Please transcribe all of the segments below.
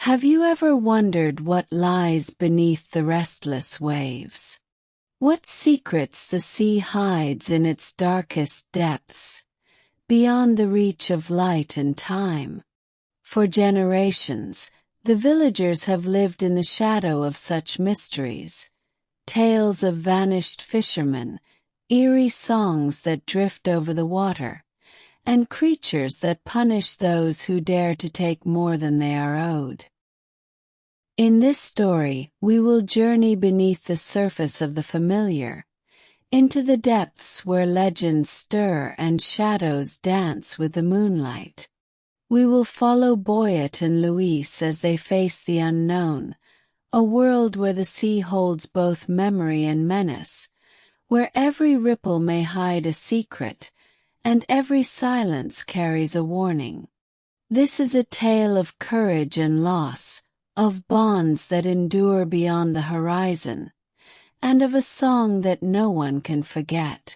Have you ever wondered what lies beneath the restless waves? What secrets the sea hides in its darkest depths, beyond the reach of light and time? For generations, the villagers have lived in the shadow of such mysteries. Tales of vanished fishermen, eerie songs that drift over the water, and creatures that punish those who dare to take more than they are owed. In this story, we will journey beneath the surface of the familiar, into the depths where legends stir and shadows dance with the moonlight. We will follow Boyet and Luis as they face the unknown, a world where the sea holds both memory and menace, where every ripple may hide a secret, and every silence carries a warning. This is a tale of courage and loss, of bonds that endure beyond the horizon, and of a song that no one can forget.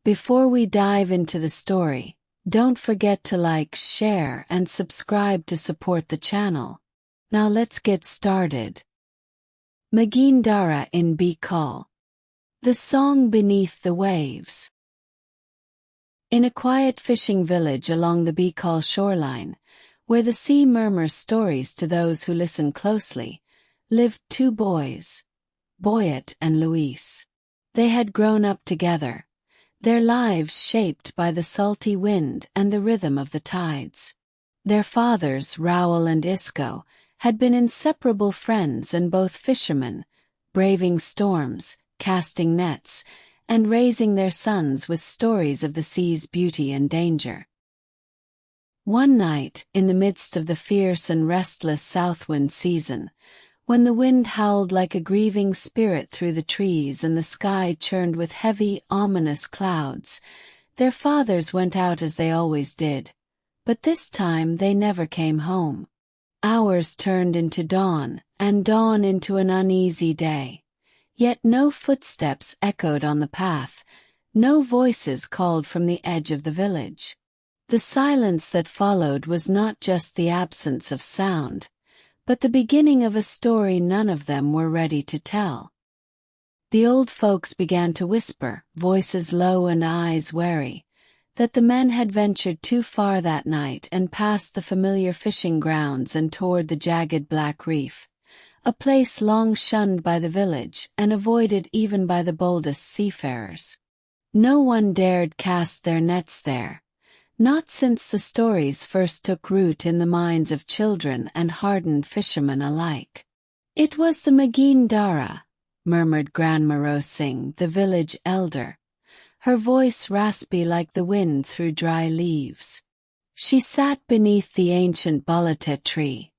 Before we dive into the story, don't forget to like, share, and subscribe to support the channel. Now let's get started. Magindara in Bicol. The Song Beneath the Waves. In a quiet fishing village along the Bicol shoreline, where the sea murmurs stories to those who listen closely, lived two boys, Boyet and Luis. They had grown up together, their lives shaped by the salty wind and the rhythm of the tides. Their fathers, Raul and Isco, had been inseparable friends and both fishermen, braving storms, casting nets, and raising their sons with stories of the sea's beauty and danger. One night, in the midst of the fierce and restless southwind season, when the wind howled like a grieving spirit through the trees and the sky churned with heavy, ominous clouds, their fathers went out as they always did. But this time they never came home. Hours turned into dawn, and dawn into an uneasy day. Yet no footsteps echoed on the path, no voices called from the edge of the village. The silence that followed was not just the absence of sound, but the beginning of a story none of them were ready to tell. The old folks began to whisper, voices low and eyes wary, that the men had ventured too far that night and past the familiar fishing grounds and toward the jagged black reef, a place long shunned by the village and avoided even by the boldest seafarers. No one dared cast their nets there, not since the stories first took root in the minds of children and hardened fishermen alike. "It was the Magindara," murmured Grandma Rosing, the village elder, her voice raspy like the wind through dry leaves. She sat beneath the ancient balete tree,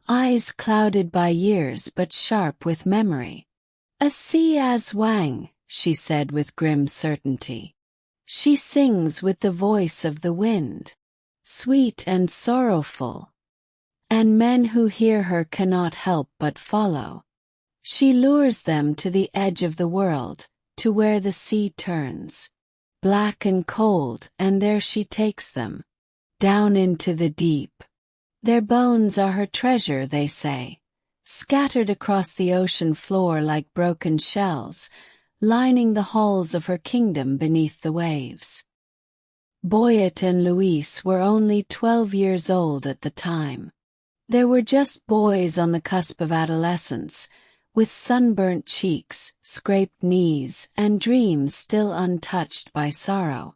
eyes clouded by years but sharp with memory. "A sea as Wang," she said with grim certainty. "She sings with the voice of the wind, sweet and sorrowful, and men who hear her cannot help but follow. She lures them to the edge of the world, to where the sea turns, black and cold, and there she takes them, down into the deep. Their bones are her treasure, they say, scattered across the ocean floor like broken shells, lining the halls of her kingdom beneath the waves." Boyet and Luis were only 12 years old at the time. They were just boys on the cusp of adolescence, with sunburnt cheeks, scraped knees, and dreams still untouched by sorrow.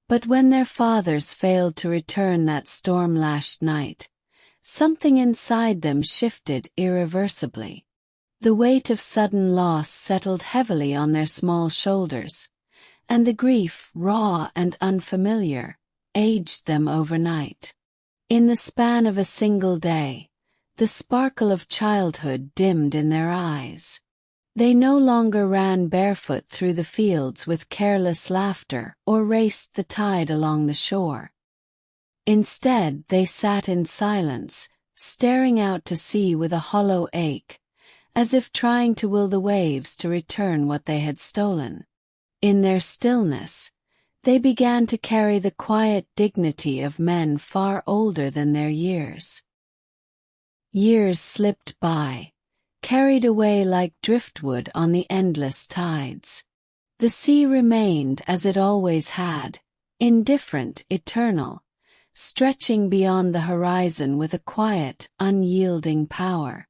But when their fathers failed to return that storm-lashed night, something inside them shifted irreversibly. The weight of sudden loss settled heavily on their small shoulders, and the grief, raw and unfamiliar, aged them overnight. In the span of a single day, the sparkle of childhood dimmed in their eyes. They no longer ran barefoot through the fields with careless laughter or raced the tide along the shore. Instead, they sat in silence, staring out to sea with a hollow ache, as if trying to will the waves to return what they had stolen. In their stillness, they began to carry the quiet dignity of men far older than their years. Years slipped by, carried away like driftwood on the endless tides. The sea remained as it always had, indifferent, eternal, stretching beyond the horizon with a quiet, unyielding power.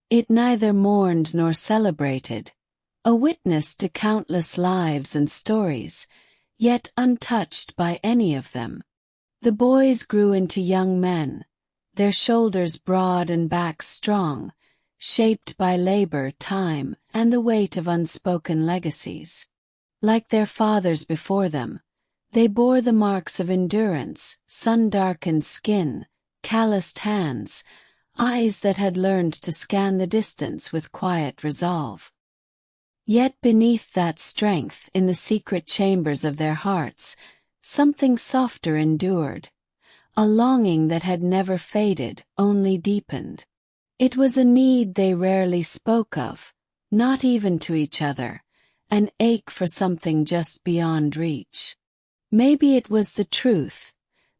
It neither mourned nor celebrated, a witness to countless lives and stories, yet untouched by any of them. The boys grew into young men, their shoulders broad and backs strong, shaped by labor, time, and the weight of unspoken legacies. Like their fathers before them, they bore the marks of endurance, sun-darkened skin, calloused hands, eyes that had learned to scan the distance with quiet resolve. Yet beneath that strength, in the secret chambers of their hearts, something softer endured, a longing that had never faded, only deepened. It was a need they rarely spoke of, not even to each other, an ache for something just beyond reach. Maybe it was the truth,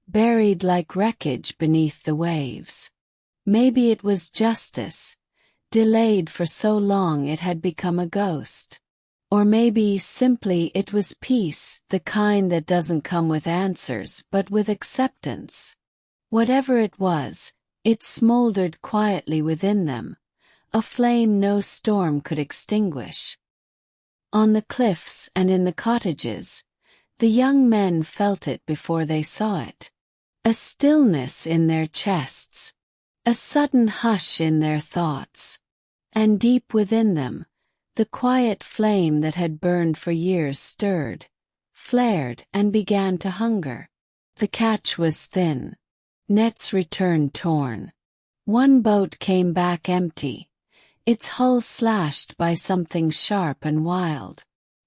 buried like wreckage beneath the waves. Maybe it was justice, delayed for so long it had become a ghost. Or maybe simply it was peace, the kind that doesn't come with answers but with acceptance. Whatever it was, it smoldered quietly within them, a flame no storm could extinguish. On the cliffs and in the cottages, the young men felt it before they saw it. A stillness in their chests, a sudden hush in their thoughts. And deep within them, the quiet flame that had burned for years stirred, flared, and began to hunger. The catch was thin. Nets returned torn. One boat came back empty, its hull slashed by something sharp and wild.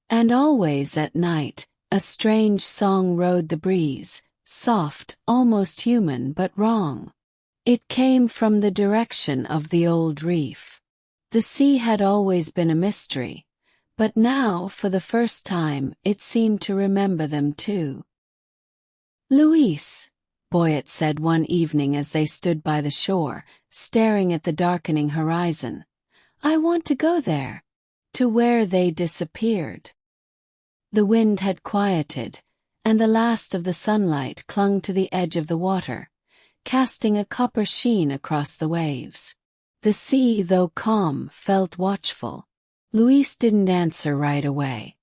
And always at night, a strange song rode the breeze, soft, almost human but wrong. It came from the direction of the old reef. The sea had always been a mystery, but now, for the first time, it seemed to remember them too. "Luis," Boyet said one evening as they stood by the shore, staring at the darkening horizon, "I want to go there, to where they disappeared." The wind had quieted, and the last of the sunlight clung to the edge of the water, casting a copper sheen across the waves. The sea, though calm, felt watchful. Luis didn't answer right away.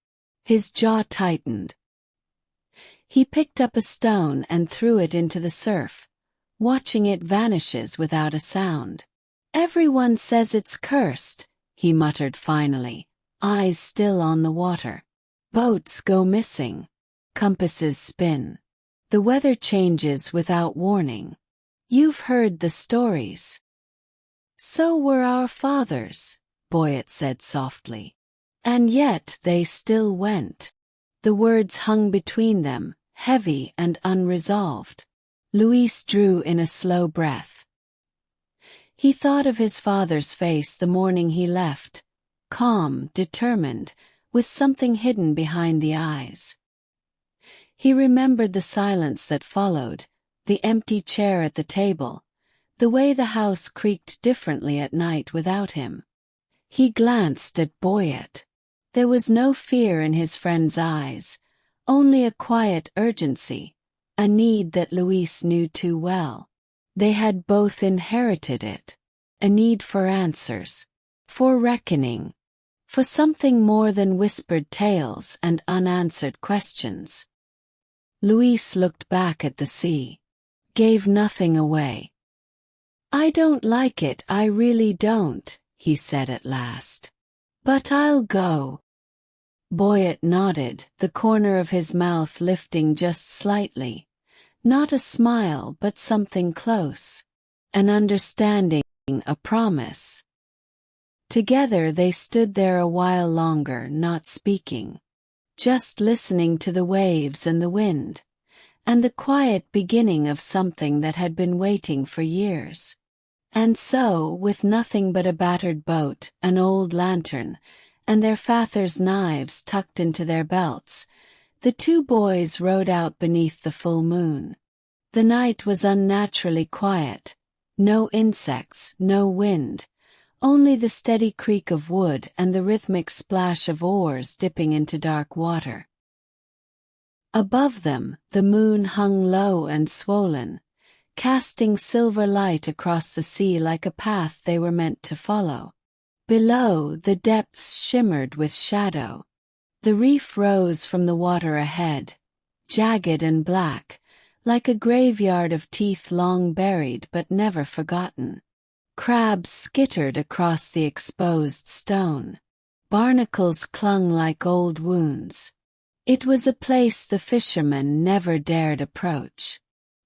His jaw tightened. He picked up a stone and threw it into the surf, watching it vanishes without a sound. "Everyone says it's cursed," he muttered finally, eyes still on the water. "Boats go missing. Compasses spin. The weather changes without warning. You've heard the stories." "So were our fathers," Boyet said softly. "And yet they still went." The words hung between them, heavy and unresolved. Luis drew in a slow breath. He thought of his father's face the morning he left, calm, determined, with something hidden behind the eyes. He remembered the silence that followed, the empty chair at the table, the way the house creaked differently at night without him. He glanced at Boyet. There was no fear in his friend's eyes, only a quiet urgency, a need that Luis knew too well. They had both inherited it, a need for answers, for reckoning, for something more than whispered tales and unanswered questions. Luis looked back at the sea, gave nothing away. "I don't like it, I really don't," he said at last. "But I'll go." Boyet nodded, the corner of his mouth lifting just slightly. Not a smile, but something close. An understanding, a promise. Together they stood there a while longer, not speaking. Just listening to the waves and the wind, and the quiet beginning of something that had been waiting for years. And so, with nothing but a battered boat, an old lantern, and their father's knives tucked into their belts, the two boys rowed out beneath the full moon. The night was unnaturally quiet, No insects, no wind, only the steady creak of wood and the rhythmic splash of oars dipping into dark water. Above them, the moon hung low and swollen, casting silver light across the sea like a path they were meant to follow. Below, the depths shimmered with shadow. The reef rose from the water ahead, jagged and black, like a graveyard of teeth long buried but never forgotten. Crabs skittered across the exposed stone. Barnacles clung like old wounds. It was a place the fishermen never dared approach.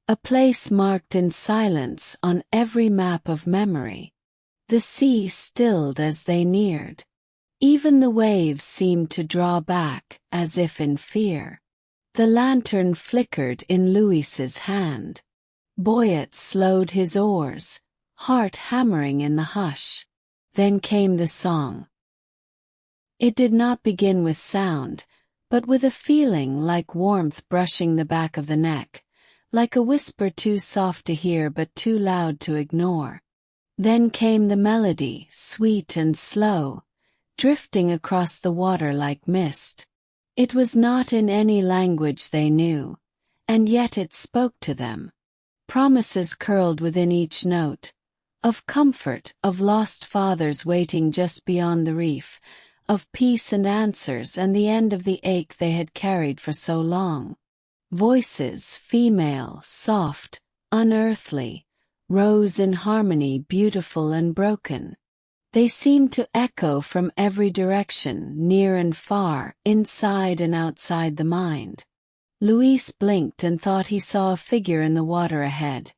A place marked in silence on every map of memory. The sea stilled as they neared. Even the waves seemed to draw back, as if in fear. The lantern flickered in Luis's hand. Boyet slowed his oars, heart hammering in the hush. Then came the song. It did not begin with sound, but with a feeling like warmth brushing the back of the neck, like a whisper too soft to hear but too loud to ignore. Then came the melody, sweet and slow, drifting across the water like mist. It was not in any language they knew, and yet it spoke to them. Promises curled within each note, of comfort, of lost fathers waiting just beyond the reef, of peace and answers and the end of the ache they had carried for so long. Voices, female, soft, unearthly, rose in harmony, beautiful and broken. They seemed to echo from every direction, near and far, inside and outside the mind. Luis blinked and thought he saw a figure in the water ahead.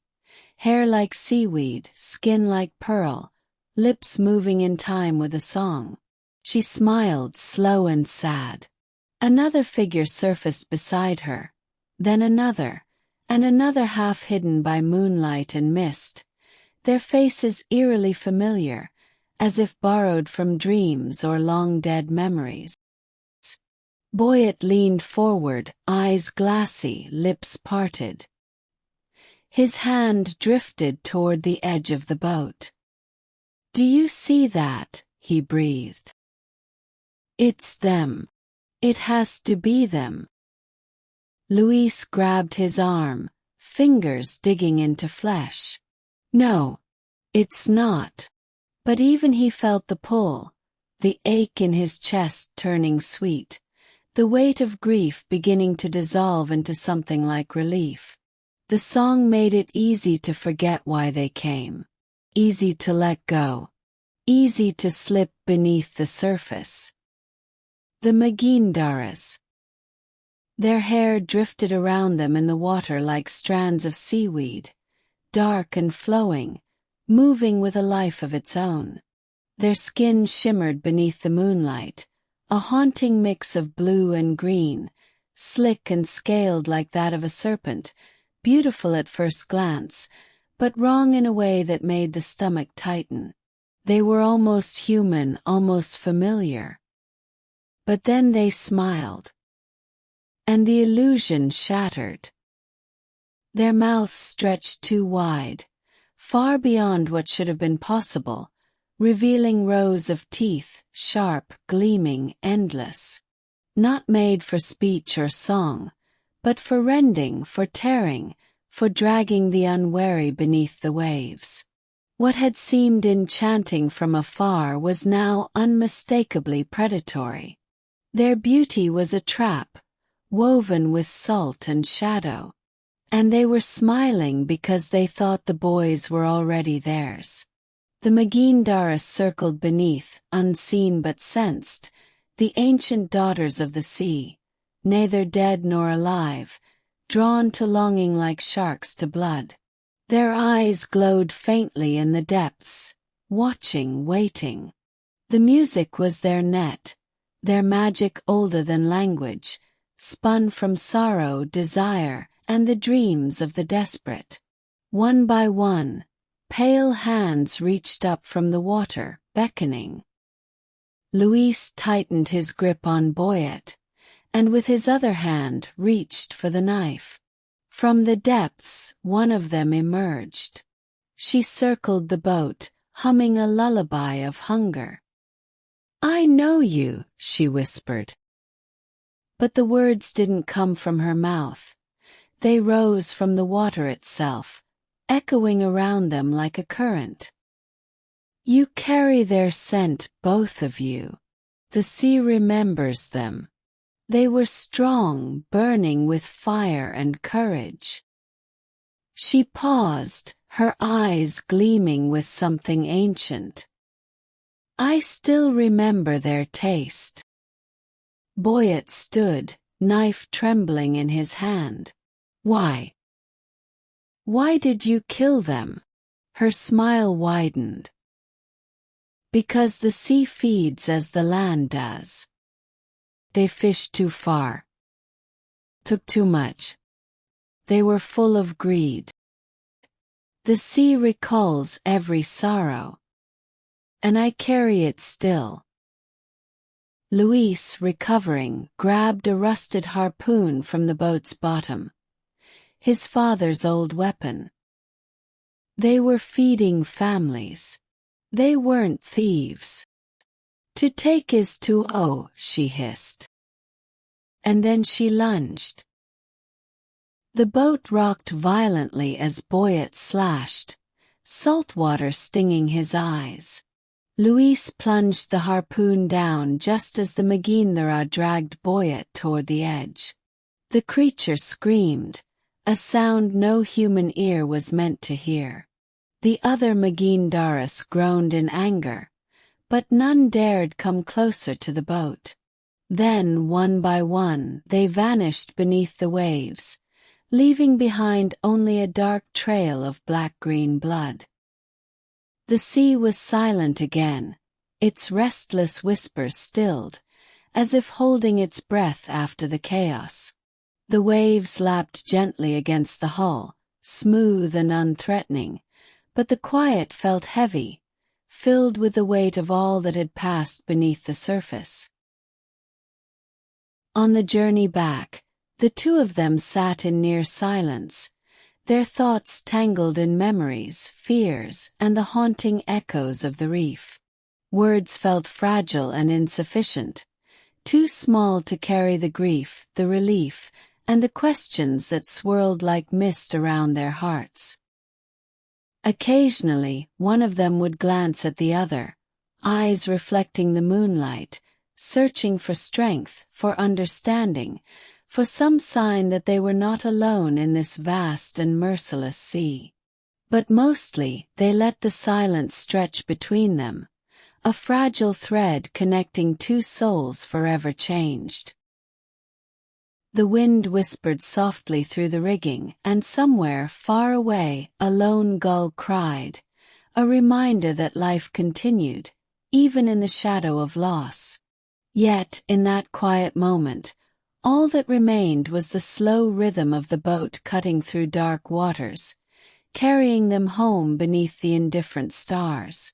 Hair like seaweed, skin like pearl, lips moving in time with a song. She smiled, slow and sad. Another figure surfaced beside her, then another, and another half hidden by moonlight and mist, their faces eerily familiar, as if borrowed from dreams or long-dead memories. Boyet leaned forward, eyes glassy, lips parted. His hand drifted toward the edge of the boat. "Do you see that?" he breathed. "It's them. It has to be them." Luis grabbed his arm, fingers digging into flesh. "No, it's not." But even he felt the pull, the ache in his chest turning sweet, the weight of grief beginning to dissolve into something like relief. The song made it easy to forget why they came, easy to let go, easy to slip beneath the surface. The Magindaras. Their hair drifted around them in the water like strands of seaweed, dark and flowing, moving with a life of its own. Their skin shimmered beneath the moonlight, a haunting mix of blue and green, slick and scaled like that of a serpent, beautiful at first glance, but wrong in a way that made the stomach tighten. They were almost human, almost familiar. But then they smiled. And the illusion shattered. Their mouths stretched too wide, far beyond what should have been possible, revealing rows of teeth, sharp, gleaming, endless. Not made for speech or song, but for rending, for tearing, for dragging the unwary beneath the waves. What had seemed enchanting from afar was now unmistakably predatory. Their beauty was a trap, woven with salt and shadow. And they were smiling because they thought the boys were already theirs. The Magindaras circled beneath, unseen but sensed, the ancient daughters of the sea, neither dead nor alive, drawn to longing like sharks to blood. Their eyes glowed faintly in the depths, watching, waiting. The music was their net, their magic older than language, spun from sorrow, desire, and the dreams of the desperate. One by one, pale hands reached up from the water, beckoning. Luis tightened his grip on Boyet, and with his other hand reached for the knife. From the depths, one of them emerged. she circled the boat, humming a lullaby of hunger. "I know you," she whispered. But the words didn't come from her mouth. They rose from the water itself, echoing around them like a current. "You carry their scent, both of you. The sea remembers them. They were strong, burning with fire and courage." She paused, her eyes gleaming with something ancient. "I still remember their taste." Boyet stood, knife trembling in his hand. "Why? Why did you kill them?" Her smile widened. "Because the sea feeds as the land does. They fished too far. Took too much. They were full of greed. The sea recalls every sorrow. And I carry it still." Luis, recovering, grabbed a rusted harpoon from the boat's bottom. His father's old weapon. They were feeding families. They weren't thieves. "To take is to owe," she hissed. And then she lunged. The boat rocked violently as Boyet slashed, salt water stinging his eyes. Luis plunged the harpoon down just as the Magindara dragged Boyet toward the edge. The creature screamed, a sound no human ear was meant to hear. The other Magindaras groaned in anger, but none dared come closer to the boat. Then, one by one, they vanished beneath the waves, leaving behind only a dark trail of black-green blood. The sea was silent again, its restless whispers stilled, as if holding its breath after the chaos. The waves lapped gently against the hull, smooth and unthreatening, but the quiet felt heavy, filled with the weight of all that had passed beneath the surface. On the journey back, the two of them sat in near silence, their thoughts tangled in memories, fears, and the haunting echoes of the reef. Words felt fragile and insufficient, too small to carry the grief, the relief, and the questions that swirled like mist around their hearts. Occasionally, one of them would glance at the other, eyes reflecting the moonlight, searching for strength, for understanding, for some sign that they were not alone in this vast and merciless sea. But mostly, they let the silence stretch between them, a fragile thread connecting two souls forever changed. The wind whispered softly through the rigging, and somewhere far away a lone gull cried, a reminder that life continued, even in the shadow of loss. Yet, in that quiet moment, all that remained was the slow rhythm of the boat cutting through dark waters, carrying them home beneath the indifferent stars.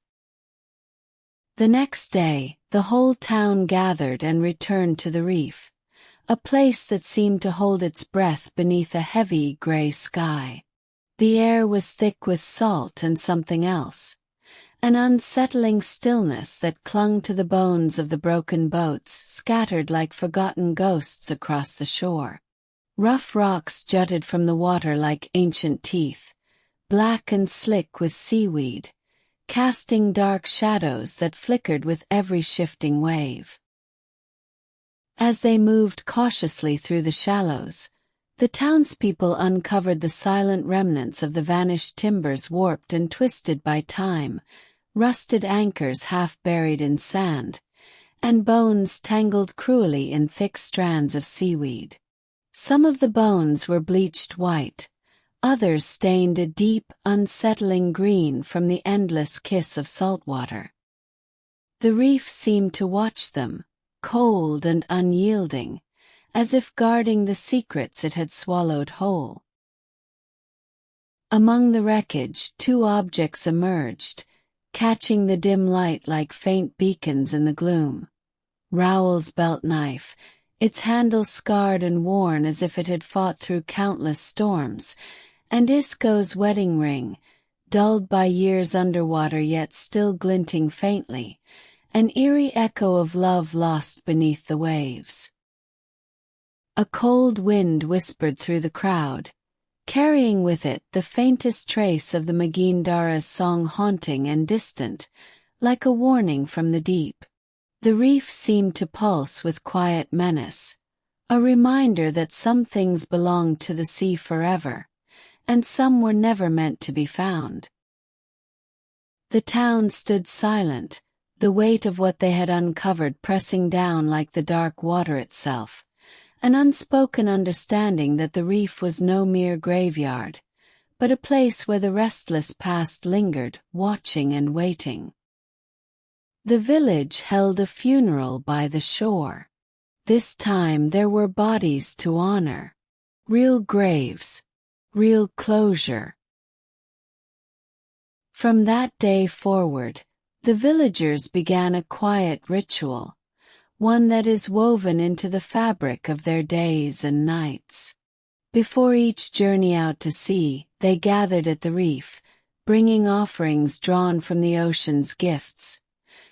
The next day, the whole town gathered and returned to the reef, a place that seemed to hold its breath beneath a heavy gray sky. The air was thick with salt and something else, an unsettling stillness that clung to the bones of the broken boats scattered like forgotten ghosts across the shore. Rough rocks jutted from the water like ancient teeth, black and slick with seaweed, casting dark shadows that flickered with every shifting wave. As they moved cautiously through the shallows, the townspeople uncovered the silent remnants of the vanished timbers warped and twisted by time, rusted anchors half buried in sand, and bones tangled cruelly in thick strands of seaweed. Some of the bones were bleached white, others stained a deep, unsettling green from the endless kiss of salt water. The reef seemed to watch them, cold and unyielding, as if guarding the secrets it had swallowed whole. Among the wreckage, two objects emerged, catching the dim light like faint beacons in the gloom. Raoul's belt knife, its handle scarred and worn as if it had fought through countless storms, and Isco's wedding ring, dulled by years underwater yet still glinting faintly, an eerie echo of love lost beneath the waves. A cold wind whispered through the crowd, carrying with it the faintest trace of the Magindara's song, haunting and distant, like a warning from the deep. The reef seemed to pulse with quiet menace, a reminder that some things belonged to the sea forever, and some were never meant to be found. The town stood silent, the weight of what they had uncovered pressing down like the dark water itself, an unspoken understanding that the reef was no mere graveyard, but a place where the restless past lingered, watching and waiting. The village held a funeral by the shore. This time there were bodies to honor. Real graves. Real closure. From that day forward, the villagers began a quiet ritual, one that is woven into the fabric of their days and nights. Before each journey out to sea, they gathered at the reef, bringing offerings drawn from the ocean's gifts.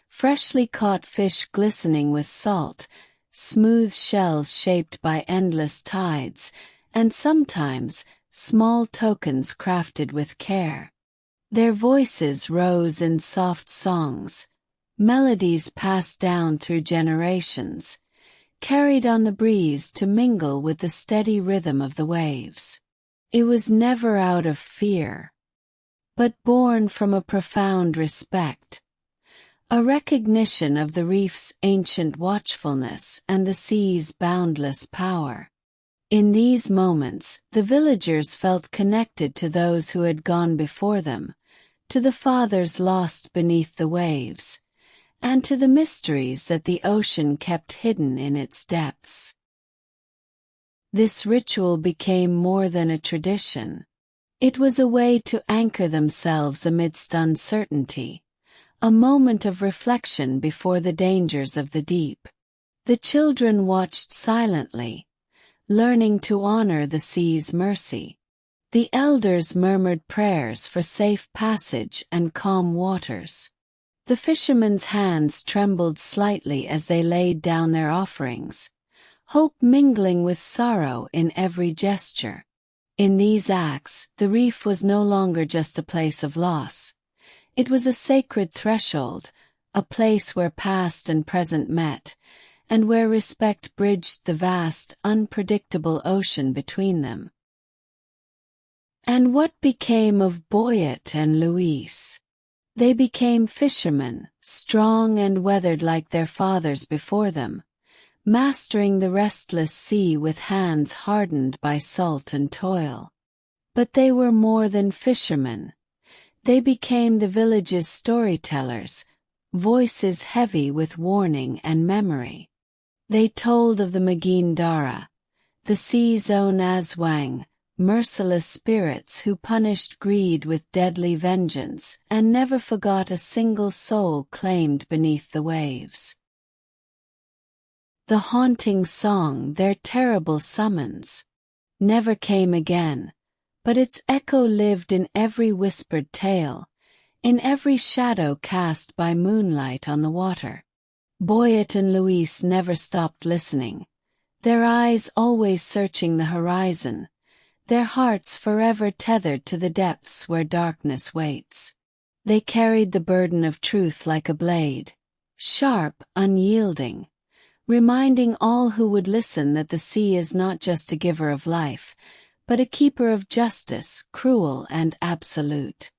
Freshly caught fish glistening with salt, smooth shells shaped by endless tides, and sometimes small tokens crafted with care. Their voices rose in soft songs, melodies passed down through generations, carried on the breeze to mingle with the steady rhythm of the waves. It was never out of fear, but born from a profound respect, a recognition of the reef's ancient watchfulness and the sea's boundless power. In these moments, the villagers felt connected to those who had gone before them, to the fathers lost beneath the waves, and to the mysteries that the ocean kept hidden in its depths. This ritual became more than a tradition. It was a way to anchor themselves amidst uncertainty, a moment of reflection before the dangers of the deep. The children watched silently, learning to honor the sea's mercy. The elders murmured prayers for safe passage and calm waters. The fishermen's hands trembled slightly as they laid down their offerings, hope mingling with sorrow in every gesture. In these acts, the reef was no longer just a place of loss. It was a sacred threshold, a place where past and present met, and where respect bridged the vast, unpredictable ocean between them. And what became of Boyet and Luis? They became fishermen, strong and weathered like their fathers before them, mastering the restless sea with hands hardened by salt and toil. But they were more than fishermen. They became the village's storytellers, voices heavy with warning and memory. They told of the Magindara, the sea's own Aswang, merciless spirits who punished greed with deadly vengeance and never forgot a single soul claimed beneath the waves. The haunting song, their terrible summons, never came again, but its echo lived in every whispered tale, in every shadow cast by moonlight on the water. Boyet and Luis never stopped listening, their eyes always searching the horizon, their hearts forever tethered to the depths where darkness waits. They carried the burden of truth like a blade, sharp, unyielding, reminding all who would listen that the sea is not just a giver of life, but a keeper of justice, cruel and absolute.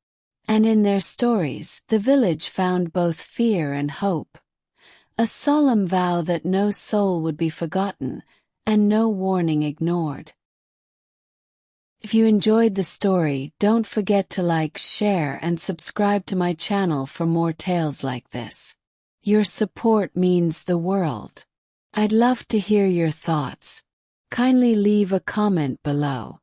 And in their stories, the village found both fear and hope, a solemn vow that no soul would be forgotten and no warning ignored. If you enjoyed the story, don't forget to like, share, and subscribe to my channel for more tales like this. Your support means the world. I'd love to hear your thoughts. Kindly leave a comment below.